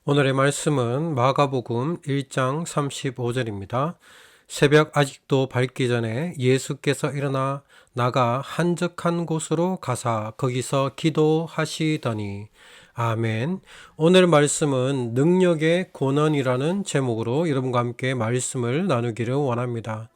오늘의 말씀은 마가복음 1장 35절입니다. 새벽 아직도 밝기 전에 예수께서 일어나 나가 한적한 곳으로 가사 거기서 기도하시더니. 아멘. 오늘 말씀은 능력의 권한이라는 제목으로 여러분과 함께 말씀을 나누기를 원합니다.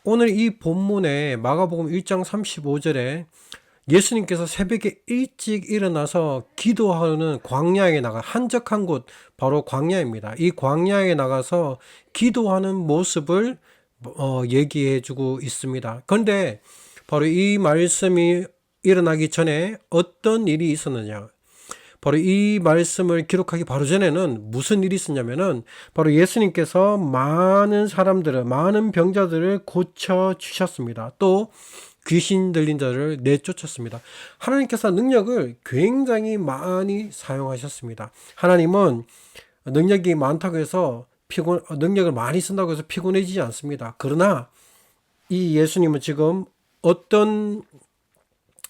오늘 이 본문에 마가복음 1장 35절에 예수님께서 새벽에 일찍 일어나서 기도하는 광야에 나가 한적한 곳, 바로 광야입니다. 이 광야에 나가서 기도하는 모습을 얘기해 주고 있습니다. 그런데 바로 이 말씀이 일어나기 전에 어떤 일이 있었느냐? 바로 이 말씀을 기록하기 바로 전에는 무슨 일이 있었냐면은 바로 예수님께서 많은 병자들을 고쳐 주셨습니다. 또 귀신 들린 자를 내쫓았습니다. 하나님께서 능력을 굉장히 많이 사용하셨습니다. 하나님은 능력이 많다고 해서 능력을 많이 쓴다고 해서 피곤해지지 않습니다. 그러나 이 예수님은 지금 어떤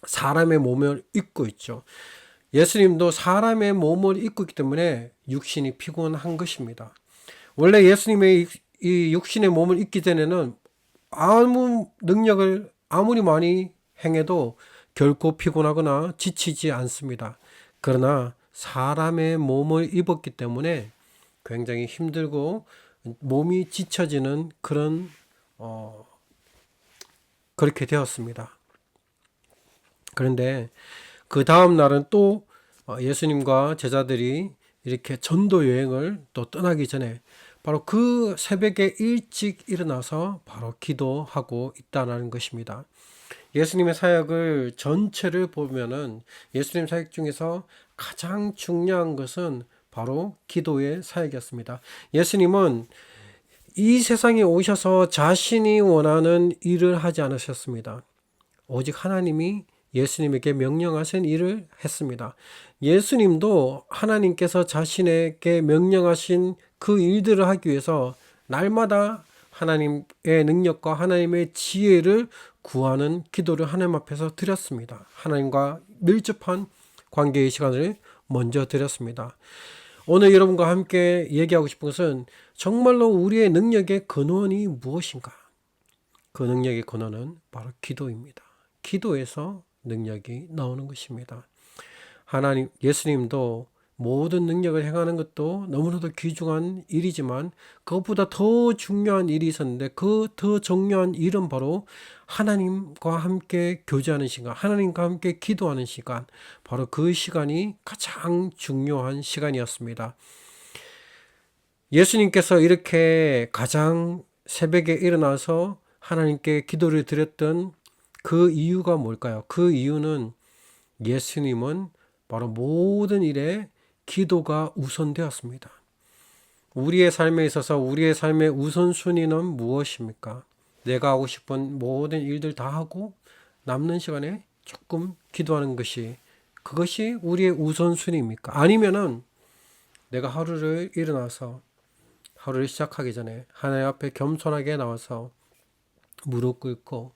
사람의 몸을 입고 있죠. 예수님도 사람의 몸을 입고 있기 때문에 육신이 피곤한 것입니다. 원래 예수님의 이 육신의 몸을 입기 전에는 아무 능력을 아무리 많이 행해도 결코 피곤하거나 지치지 않습니다. 그러나 사람의 몸을 입었기 때문에 굉장히 힘들고 몸이 지쳐지는 그렇게 되었습니다. 그런데 그 다음 날은 또 예수님과 제자들이 이렇게 전도 여행을 또 떠나기 전에 바로 그 새벽에 일찍 일어나서 바로 기도하고 있다는 것입니다. 예수님의 사역을 전체를 보면은 예수님 사역 중에서 가장 중요한 것은 바로 기도의 사역이었습니다. 예수님은 이 세상에 오셔서 자신이 원하는 일을 하지 않으셨습니다. 오직 하나님이 예수님에게 명령하신 일을 했습니다. 예수님도 하나님께서 자신에게 명령하신 그 일들을 하기 위해서 날마다 하나님의 능력과 하나님의 지혜를 구하는 기도를 하나님 앞에서 드렸습니다. 하나님과 밀접한 관계의 시간을 먼저 드렸습니다. 오늘 여러분과 함께 얘기하고 싶은 것은 정말로 우리의 능력의 근원이 무엇인가? 그 능력의 근원은 바로 기도입니다. 기도에서 능력이 나오는 것입니다. 하나님, 예수님도 모든 능력을 행하는 것도 너무나도 귀중한 일이지만 그것보다 더 중요한 일이 있었는데 그 더 중요한 일은 바로 하나님과 함께 교제하는 시간, 하나님과 함께 기도하는 시간, 바로 그 시간이 가장 중요한 시간이었습니다. 예수님께서 이렇게 가장 새벽에 일어나서 하나님께 기도를 드렸던 그 이유가 뭘까요? 그 이유는 예수님은 바로 모든 일에 기도가 우선되었습니다. 우리의 삶에 있어서 우리의 삶의 우선순위는 무엇입니까? 내가 하고 싶은 모든 일들 다 하고 남는 시간에 조금 기도하는 그것이 우리의 우선순위입니까? 아니면은 내가 하루를 일어나서 하루를 시작하기 전에 하나님 앞에 겸손하게 나와서 무릎 꿇고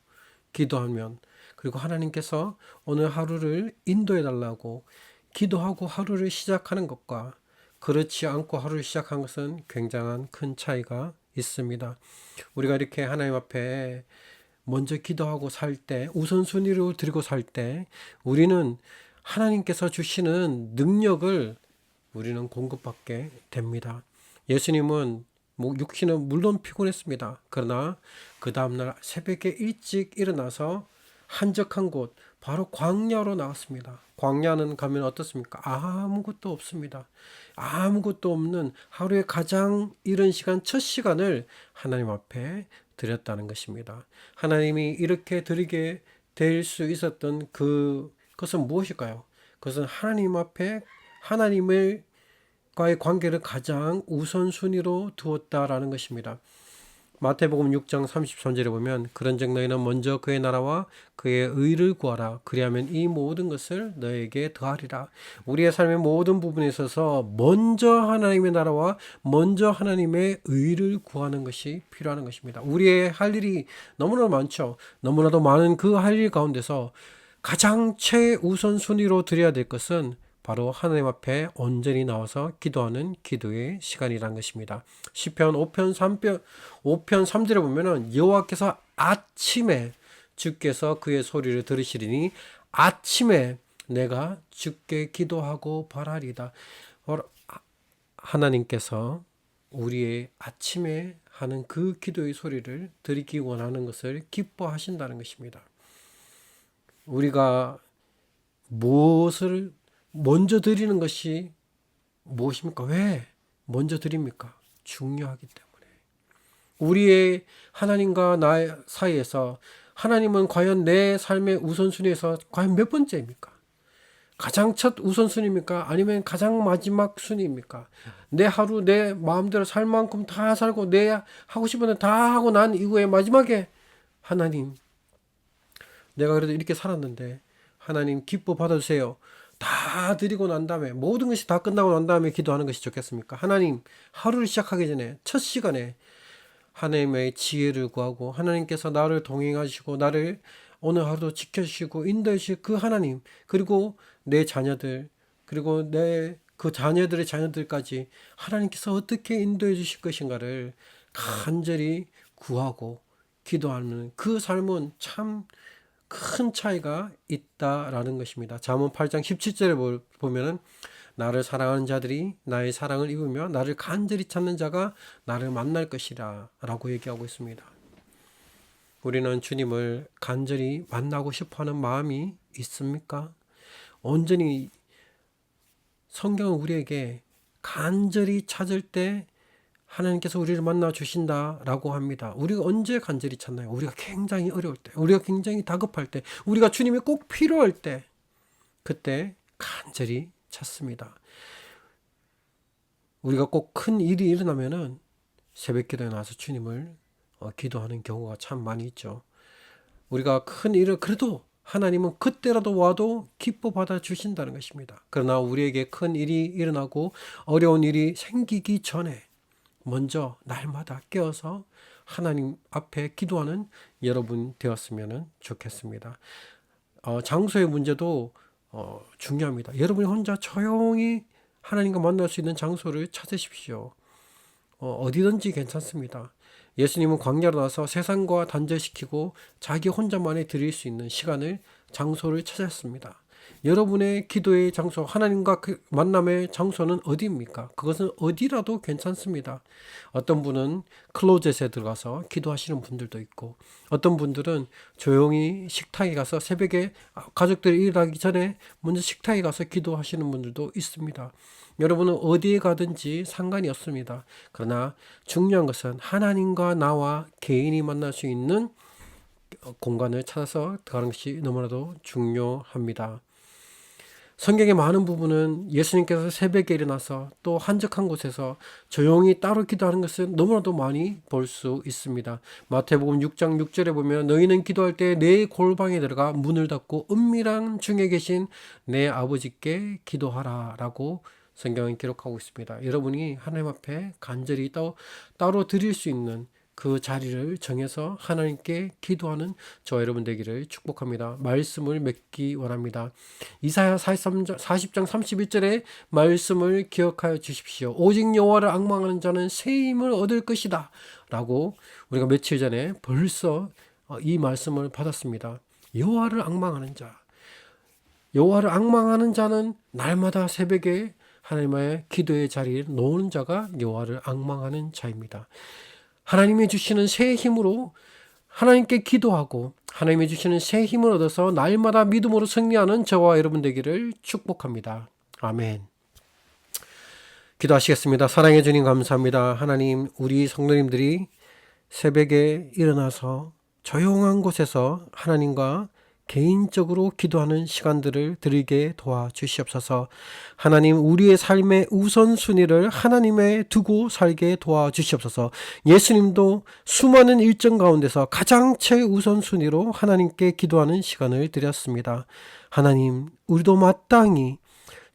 기도하면, 그리고 하나님께서 오늘 하루를 인도해 달라고 기도하고 하루를 시작하는 것과 그렇지 않고 하루를 시작한 것은 굉장한 큰 차이가 있습니다. 우리가 이렇게 하나님 앞에 먼저 기도하고 살 때, 우선순위로 드리고 살 때 우리는 하나님께서 주시는 능력을 우리는 공급받게 됩니다. 예수님은 육신은 물론 피곤했습니다. 그러나 그 다음날 새벽에 일찍 일어나서 한적한 곳, 바로 광야로 나갔습니다. 광야는 가면 어떻습니까? 아무것도 없습니다. 아무것도 없는 하루의 가장 이른 시간, 첫 시간을 하나님 앞에 드렸다는 것입니다. 하나님이 이렇게 드리게 될 수 있었던 그것은 무엇일까요? 그것은 하나님 앞에 하나님을 과의 관계를 가장 우선순위로 두었다라는 것입니다. 마태복음 6장 33절에 보면 그런즉 너희는 먼저 그의 나라와 그의 의를 구하라. 그리하면 이 모든 것을 너에게 더하리라. 우리의 삶의 모든 부분에 있어서 먼저 하나님의 나라와 먼저 하나님의 의를 구하는 것이 필요한 것입니다. 우리의 할 일이 너무나 많죠. 너무나도 많은 그 할 일 가운데서 가장 최우선순위로 드려야 될 것은 바로 하나님 앞에 온전히 나와서 기도하는 기도의 시간이라는 것입니다. 시편 5편 3절에 보면은 여호와께서 아침에 주께서 그의 소리를 들으시리니 아침에 내가 주께 기도하고 바라리다. 하나님께서 우리의 아침에 하는 그 기도의 소리를 들으기 원하는 것을 기뻐하신다는 것입니다. 우리가 무엇을 먼저 드리는 것이 무엇입니까? 왜 먼저 드립니까? 중요하기 때문에. 우리의 하나님과 나의 사이에서 하나님은 과연 내 삶의 우선순위에서 과연 몇 번째입니까? 가장 첫 우선순위입니까? 아니면 가장 마지막 순위입니까? 내 하루 내 마음대로 살 만큼 다 살고 내 하고 싶은 데 다 하고 난 이후에 마지막에 하나님, 내가 그래도 이렇게 살았는데 하나님 기뻐 받아주세요. 다 드리고 난 다음에, 모든 것이 다 끝나고 난 다음에 기도하는 것이 좋겠습니까? 하나님, 하루를 시작하기 전에 첫 시간에 하나님의 지혜를 구하고 하나님께서 나를 동행하시고 나를 오늘 하루도 지켜주시고 인도해주실 그 하나님, 그리고 내 자녀들, 그리고 내 그 자녀들의 자녀들까지 하나님께서 어떻게 인도해 주실 것인가를 간절히 구하고 기도하는 그 삶은 참 큰 차이가 있다라는 것입니다. 잠언 8장 17절에 보면은 나를 사랑하는 자들이 나의 사랑을 입으며 나를 간절히 찾는 자가 나를 만날 것이라 라고 얘기하고 있습니다. 우리는 주님을 간절히 만나고 싶어하는 마음이 있습니까? 온전히 성경은 우리에게 간절히 찾을 때 하나님께서 우리를 만나 주신다라고 합니다. 우리가 언제 간절히 찾나요? 우리가 굉장히 어려울 때, 우리가 굉장히 다급할 때, 우리가 주님이 꼭 필요할 때, 그때 간절히 찾습니다. 우리가 꼭 큰 일이 일어나면은 새벽 기도에 나와서 주님을 기도하는 경우가 참 많이 있죠. 우리가 큰 일을 그래도 하나님은 그때라도 와도 기뻐 받아 주신다는 것입니다. 그러나 우리에게 큰 일이 일어나고 어려운 일이 생기기 전에 먼저 날마다 깨어서 하나님 앞에 기도하는 여러분 되었으면 좋겠습니다. 장소의 문제도 중요합니다. 여러분이 혼자 조용히 하나님과 만날 수 있는 장소를 찾으십시오. 어디든지 괜찮습니다. 예수님은 광야로 나서 세상과 단절시키고 자기 혼자만이 드릴 수 있는 시간을, 장소를 찾았습니다. 여러분의 기도의 장소, 하나님과 그 만남의 장소는 어디입니까? 그것은 어디라도 괜찮습니다. 어떤 분은 클로젯에 들어가서 기도하시는 분들도 있고, 어떤 분들은 조용히 식탁에 가서 새벽에 가족들이 일어나기 전에 먼저 식탁에 가서 기도하시는 분들도 있습니다. 여러분은 어디에 가든지 상관이 없습니다. 그러나 중요한 것은 하나님과 나와 개인이 만날 수 있는 공간을 찾아서 들어가는 것이 너무나도 중요합니다. 성경의 많은 부분은 예수님께서 새벽에 일어나서 또 한적한 곳에서 조용히 따로 기도하는 것을 너무나도 많이 볼 수 있습니다. 마태복음 6장 6절에 보면 너희는 기도할 때 내 골방에 들어가 문을 닫고 은밀한 중에 계신 내 아버지께 기도하라 라고 성경은 기록하고 있습니다. 여러분이 하나님 앞에 간절히 따로 드릴 수 있는 그 자리를 정해서 하나님께 기도하는 저와 여러분 되기를 축복합니다. 말씀을 맺기 원합니다. 이사야 40장 31절의 말씀을 기억하여 주십시오. 오직 여호와를 앙망하는 자는 새 힘을 얻을 것이다 라고 우리가 며칠 전에 벌써 이 말씀을 받았습니다. 여호와를 앙망하는 자, 여호와를 앙망하는 자는 날마다 새벽에 하나님의 기도의 자리에 놓는 자가 여호와를 앙망하는 자입니다. 하나님이 주시는 새 힘으로 하나님께 기도하고 하나님이 주시는 새 힘을 얻어서 날마다 믿음으로 승리하는 저와 여러분 되기를 축복합니다. 아멘. 기도하시겠습니다. 사랑해 주님 감사합니다. 하나님, 우리 성도님들이 새벽에 일어나서 조용한 곳에서 하나님과 개인적으로 기도하는 시간들을 드리게 도와주시옵소서. 하나님, 우리의 삶의 우선순위를 하나님에 두고 살게 도와주시옵소서. 예수님도 수많은 일정 가운데서 가장 최우선순위로 하나님께 기도하는 시간을 드렸습니다. 하나님, 우리도 마땅히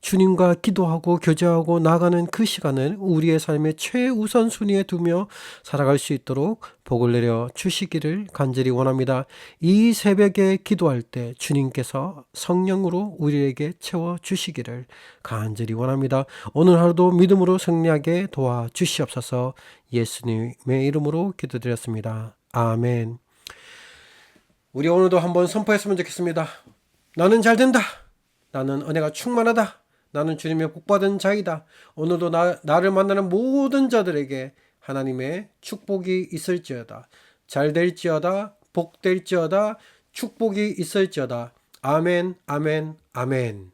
주님과 기도하고 교제하고 나가는 그 시간을 우리의 삶의 최우선순위에 두며 살아갈 수 있도록 복을 내려 주시기를 간절히 원합니다. 이 새벽에 기도할 때 주님께서 성령으로 우리에게 채워 주시기를 간절히 원합니다. 오늘 하루도 믿음으로 승리하게 도와 주시옵소서. 예수님의 이름으로 기도드렸습니다. 아멘. 우리 오늘도 한번 선포했으면 좋겠습니다. 나는 잘 된다. 나는 은혜가 충만하다. 나는 주님의 복받은 자이다. 오늘도 나를 만나는 모든 자들에게 하나님의 축복이 있을지어다. 잘 될지어다. 복될지어다. 축복이 있을지어다. 아멘, 아멘, 아멘.